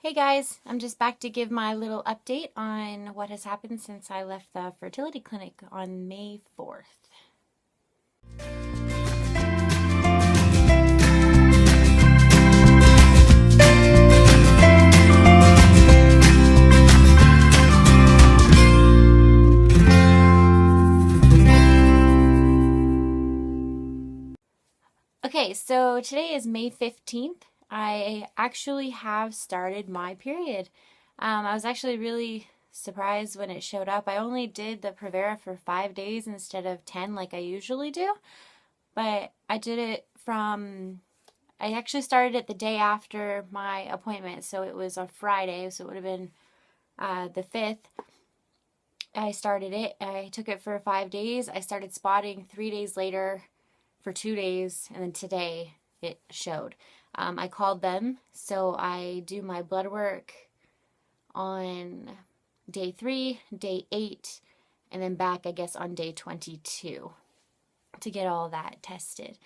Hey guys, I'm just back to give my little update on what has happened since I left the fertility clinic on May 4th. Okay, so today is May 15th. I actually have started my period. I was actually really surprised when it showed up. I only did the Prevera for 5 days instead of 10 like I usually do, but I did it I actually started it the day after my appointment, so it was on Friday, so it would have been the 5th. I started it. I took it for 5 days. I started spotting 3 days later for 2 days, and then today it showed. I called them, so I do my blood work on day 3, day 8, and then back, I guess, on day 22 to get all that tested.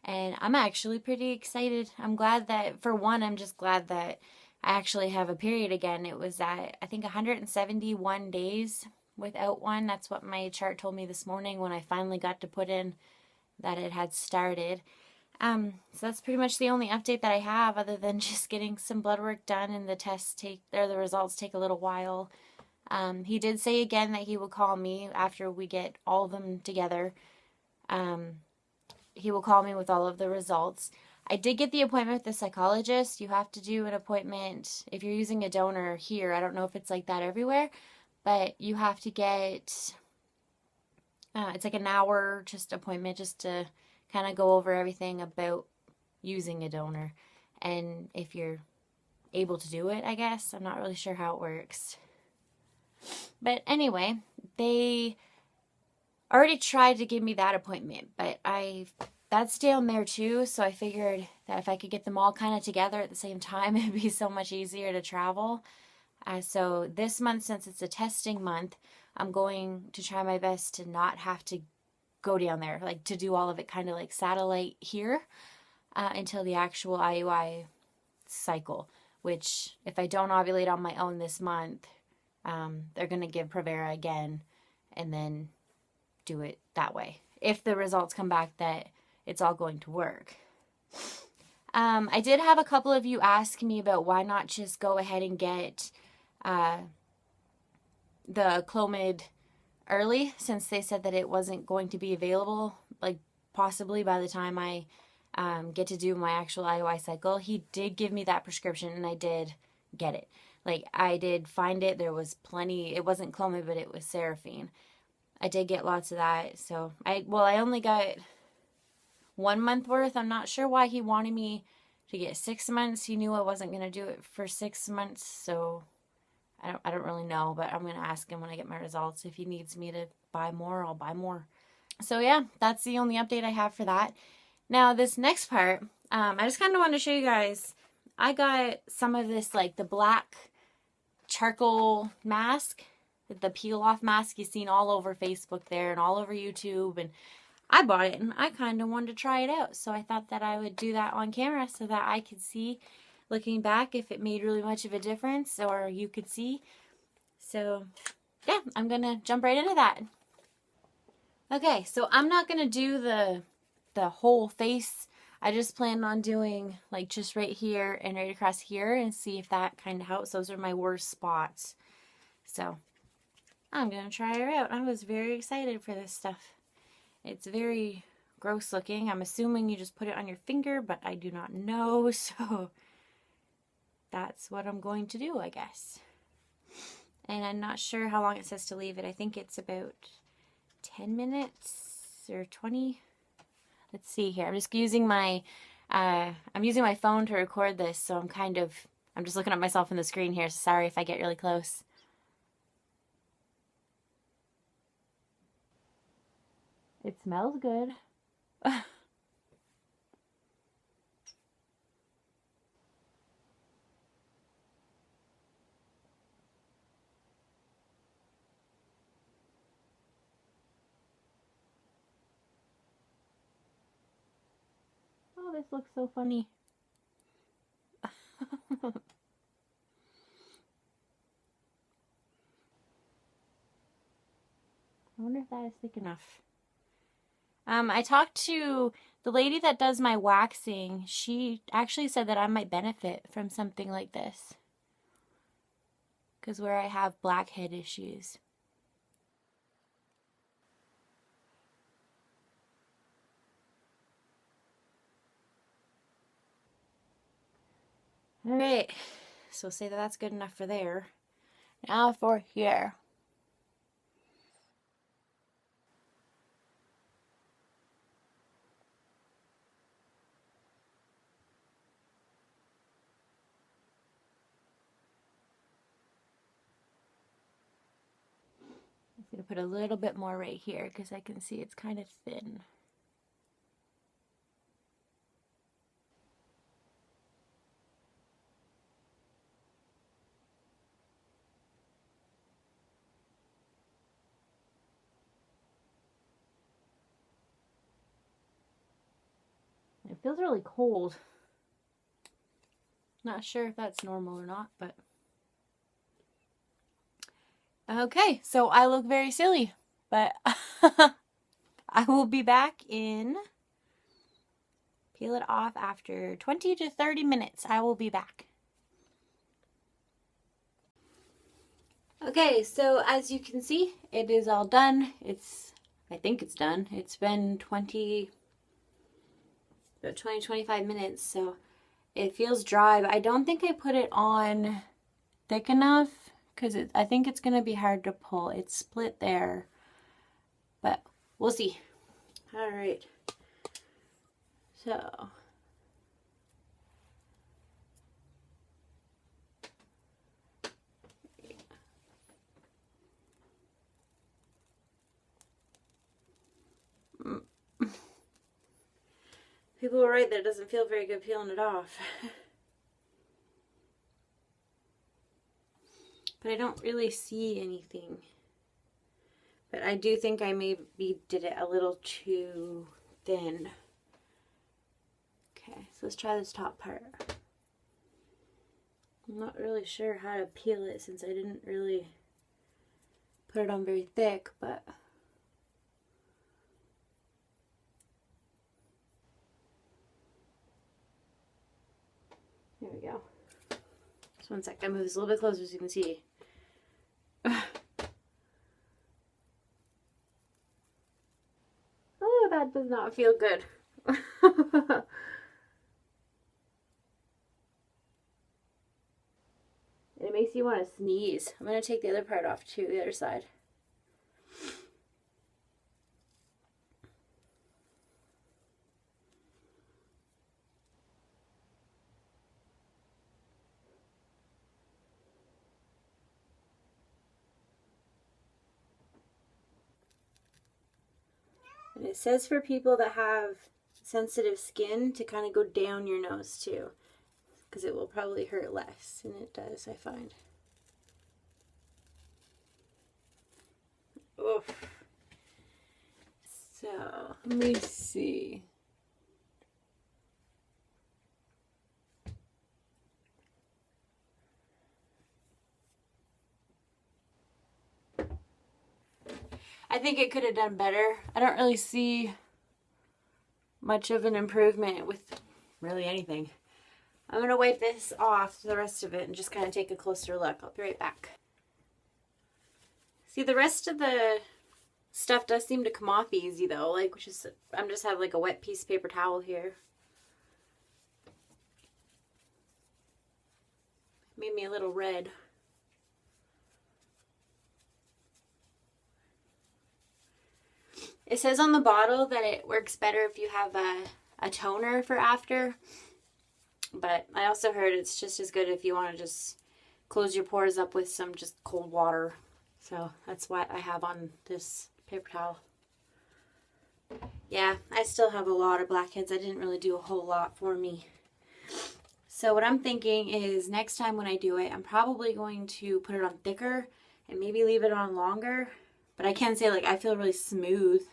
And I'm actually pretty excited. I'm glad that, for one, I'm just glad that I actually have a period again. It was at, I think, 171 days without one. That's what my chart told me this morning when I finally got to put in that it had started. So that's pretty much the only update that I have, other than just getting some blood work done, and the results take a little while. He did say again that he would call me after we get all of them together. He will call me with all of the results. I did get the appointment with the psychologist. You have to do an appointment if you're using a donor here. I don't know if it's like that everywhere, but you have to get, it's like an hour just appointment just to kind of go over everything about using a donor. And if you're able to do it, I guess. I'm not really sure how it works. But anyway, they already tried to give me that appointment, but that's down there too, so I figured that if I could get them all kind of together at the same time, it'd be so much easier to travel. So this month, since it's a testing month, I'm going to try my best to not have to go down there, like to do all of it kind of like satellite here until the actual IUI cycle, which if I don't ovulate on my own this month, they're going to give Prevera again and then do it that way if the results come back that it's all going to work. I did have a couple of you ask me about why not just go ahead and get the Clomid early, since they said that it wasn't going to be available, like possibly by the time I get to do my actual IUI cycle. He did give me that prescription and I did get it. Like, I did find it. There was plenty. It wasn't Clomid, but it was Seraphine. I did get lots of that. So I only got 1 month worth. I'm not sure why he wanted me to get 6 months. He knew I wasn't going to do it for 6 months, so I don't really know, but I'm going to ask him when I get my results. If he needs me to buy more, I'll buy more. So yeah, that's the only update I have for that. Now this next part, I just kind of wanted to show you guys. I got some of this, like the black charcoal mask, the peel off mask you've seen all over Facebook there and all over YouTube, and I bought it and I kind of wanted to try it out. So I thought that I would do that on camera so that I could see, looking back, if it made really much of a difference, or you could see. So yeah, I'm going to jump right into that. Okay, so I'm not going to do the whole face. I just planned on doing like just right here and right across here and see if that kind of helps. Those are my worst spots. So I'm going to try her out. I was very excited for this stuff. It's very gross looking. I'm assuming you just put it on your finger, but I do not know, so that's what I'm going to do, I guess. And I'm not sure how long it says to leave it. I think it's about 10 minutes or 20. Let's see here. I'm just using my phone to record this, so I'm just looking at myself on the screen here, so sorry if I get really close. It smells good. Oh, this looks so funny. if that is thick enough. I talked to the lady that does my waxing. She actually said that I might benefit from something like this, because where I have blackhead issues. All right, so say that that's good enough for there. Now for here. I'm going to put a little bit more right here because I can see it's kind of thin. It feels really cold. Not sure if that's normal or not, but okay, so I look very silly, but I will be back in, peel it off after 20 to 30 minutes. I will be back. Okay, so as you can see, it is all done. I think it's done. It's been 25 minutes, so it feels dry, but I don't think I put it on thick enough because I think it's going to be hard to pull. It's split there, but we'll see. All right, so people were right that it doesn't feel very good peeling it off. But I don't really see anything. But I do think I maybe did it a little too thin. Okay, so let's try this top part. I'm not really sure how to peel it since I didn't really put it on very thick, but there we go. Just one sec, I move this a little bit closer so you can see. Oh, that does not feel good. It makes you want to sneeze. I'm going to take the other part off too, the other side. And it says for people that have sensitive skin to kind of go down your nose too, because it will probably hurt less, and it does, I find. Oof. So, let me see. I think it could have done better. I don't really see much of an improvement with really anything. I'm going to wipe this off, the rest of it, and just kind of take a closer look. I'll be right back. See, the rest of the stuff does seem to come off easy though, like, which is, I'm just have like a wet piece of paper towel here. Made me a little red. It says on the bottle that it works better if you have a toner for after, but I also heard it's just as good if you want to just close your pores up with some just cold water. So that's what I have on this paper towel. Yeah, I still have a lot of blackheads. I didn't really do a whole lot for me. So what I'm thinking is next time when I do it, I'm probably going to put it on thicker and maybe leave it on longer. But I can say, like, I feel really smooth.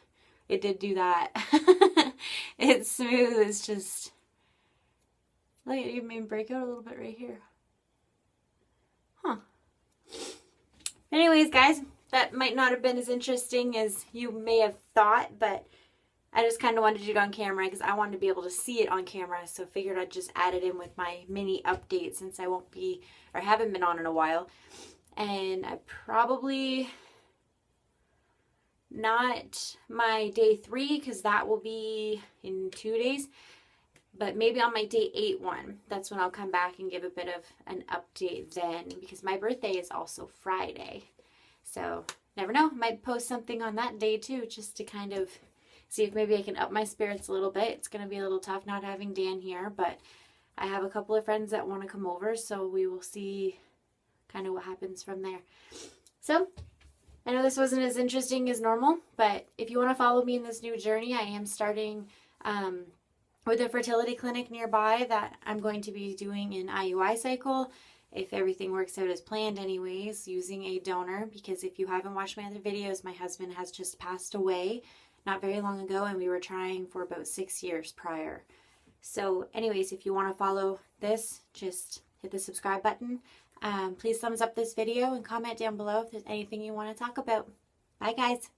It did do that. It's smooth. It's just, look, it even made me break out a little bit right here. Huh. Anyways, guys, that might not have been as interesting as you may have thought, but I just kind of wanted to do it on camera because I wanted to be able to see it on camera, so figured I'd just add it in with my mini update since I won't be, or haven't been on in a while. And I probably not my day 3 because that will be in 2 days, but maybe on my day 8 one, that's when I'll come back and give a bit of an update then, because my birthday is also Friday. So never know, might post something on that day too, just to kind of see if maybe I can up my spirits a little bit. It's going to be a little tough not having Dan here, but I have a couple of friends that want to come over, so we will see kind of what happens from there. So I know this wasn't as interesting as normal, but if you want to follow me in this new journey, I am starting with a fertility clinic nearby that I'm going to be doing an IUI cycle, if everything works out as planned anyways, using a donor, because if you haven't watched my other videos, my husband has just passed away not very long ago, and we were trying for about 6 years prior. So anyways, if you want to follow this, just hit the subscribe button. Please thumbs up this video and comment down below if there's anything you want to talk about. Bye guys.